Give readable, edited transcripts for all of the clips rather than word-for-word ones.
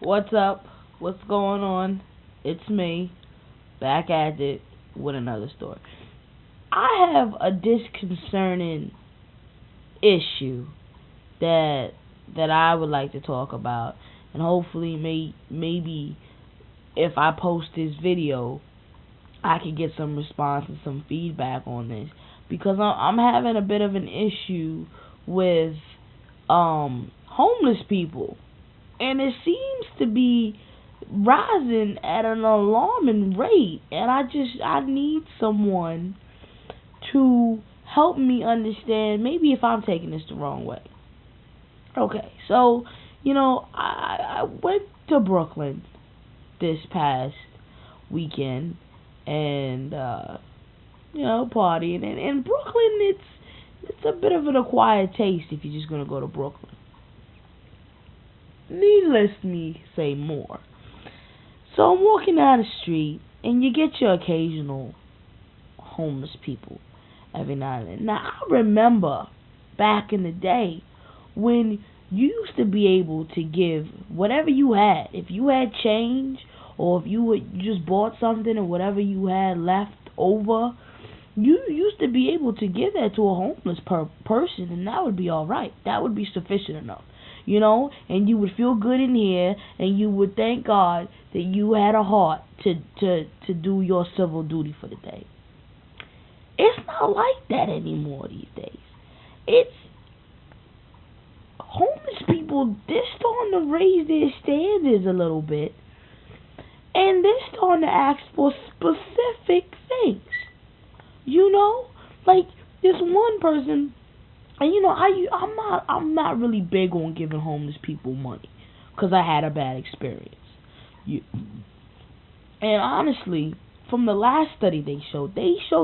What's up? What's going on? It's me, back at it with another story. I have a disconcerting issue that I would like to talk about, and hopefully, maybe if I post this video, I can get some response and some feedback on this because I'm having a bit of an issue with homeless people, and it seems to be rising at an alarming rate, and I need someone to help me understand maybe if I'm taking this the wrong way. Okay, so I went to Brooklyn this past weekend and partying, and in Brooklyn it's a bit of an acquired taste if you're just gonna go to Brooklyn. Needless me say more. So I'm walking down the street, and you get your occasional homeless people every now and then. Now, I remember back in the day when you used to be able to give whatever you had. If you had change, or if you just bought something and whatever you had left over, you used to be able to give that to a homeless person, and that would be all right. That would be sufficient enough. And you would feel good in here, and you would thank God that you had a heart to do your civil duty for the day. It's not like that anymore these days. It's homeless people, they're starting to raise their standards a little bit, and they're starting to ask for specific things. Like this one person. And I'm not really big on giving homeless people money, because I had a bad experience. And honestly, from the last study they showed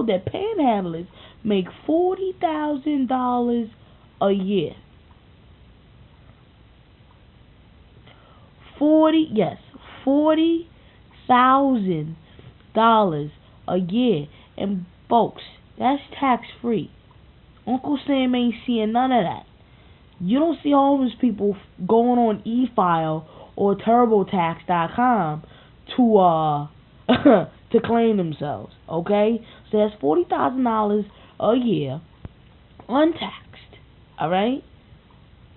that panhandlers make $40,000 a year. $40,000 a year, and folks, that's tax free. Uncle Sam ain't seeing none of that. You don't see homeless people going on eFile or TurboTax.com to to claim themselves. Okay, so that's $40,000 a year, untaxed. All right,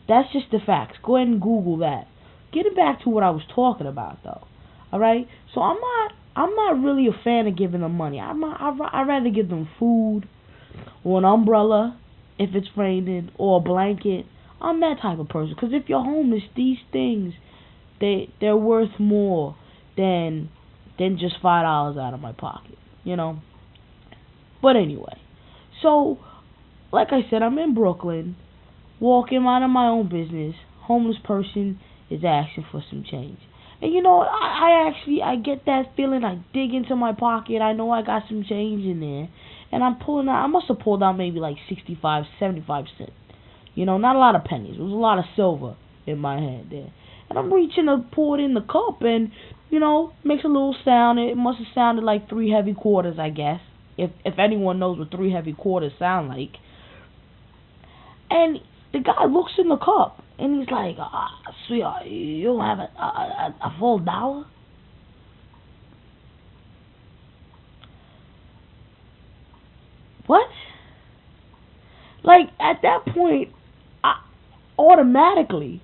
that's just the facts. Go ahead and Google that. Getting back to what I was talking about, though. All right, so I'm not really a fan of giving them money. I'd rather give them food, or an umbrella if it's raining, or a blanket. I'm that type of person. Because if you're homeless, these things, they're worth more than just $5 out of my pocket. But anyway, so like I said, I'm in Brooklyn, walking minding my own business. Homeless person is asking for some change. And I get that feeling. I dig into my pocket. I know I got some change in there. And I'm pulling out, I must have pulled out maybe like 65, 75 cents. Not a lot of pennies. It was a lot of silver in my hand there. And I'm reaching to pour it in the cup, and, makes a little sound. It must have sounded like 3 heavy quarters, I guess. If anyone knows what 3 heavy quarters sound like. And the guy looks in the cup, and he's like, sweetheart, you don't have a full dollar? What? Like, at that point, I automatically,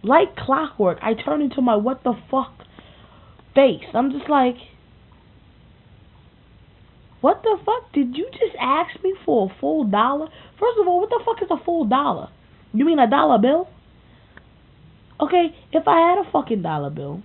like clockwork, I turn into my what the fuck face. I'm just like, what the fuck? Did you just ask me for a full dollar? First of all, what the fuck is a full dollar? You mean a dollar bill? Okay, if I had a fucking dollar bill,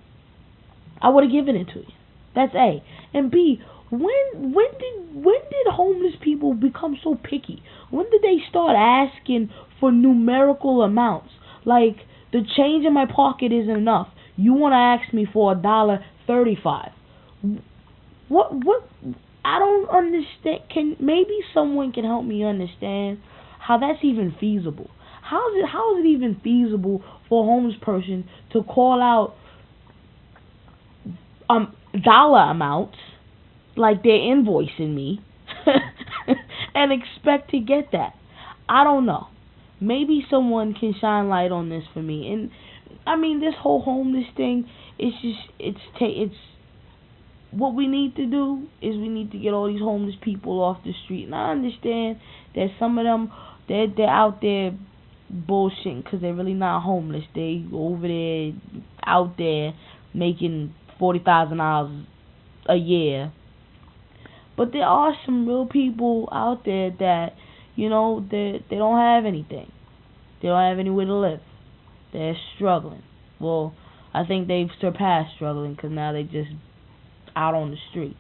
I would have given it to you. That's A. And B, when did homeless people become so picky? When did they start asking for numerical amounts? Like, the change in my pocket isn't enough. You want to ask me for $1.35? What? I don't understand. Maybe someone can help me understand how that's even feasible? How is it even feasible for a homeless person to call out dollar amounts like they're invoicing me and expect to get that? I don't know. Maybe someone can shine light on this for me. And I mean, this whole homeless thing, it's what we need to do is we need to get all these homeless people off the street. And I understand that some of them, they're out there bullshitting because they're really not homeless. They over there, out there, making $40,000 a year. But there are some real people out there that, they don't have anything. They don't have anywhere to live. They're struggling. Well, I think they've surpassed struggling because now they just out on the street.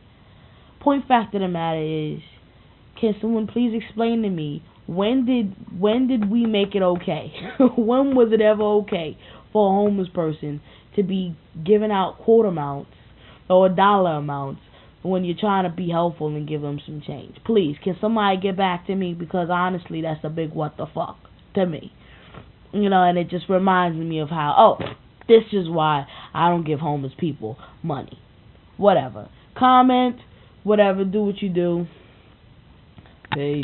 Point fact of the matter is, can someone please explain to me, when did we make it okay? When was it ever okay for a homeless person to be giving out quote amounts or dollar amounts when you're trying to be helpful and give them some change? Please, can somebody get back to me? Because honestly, that's a big what the fuck to me. And it just reminds me of how, this is why I don't give homeless people money. Whatever. Comment, whatever, do what you do. Peace.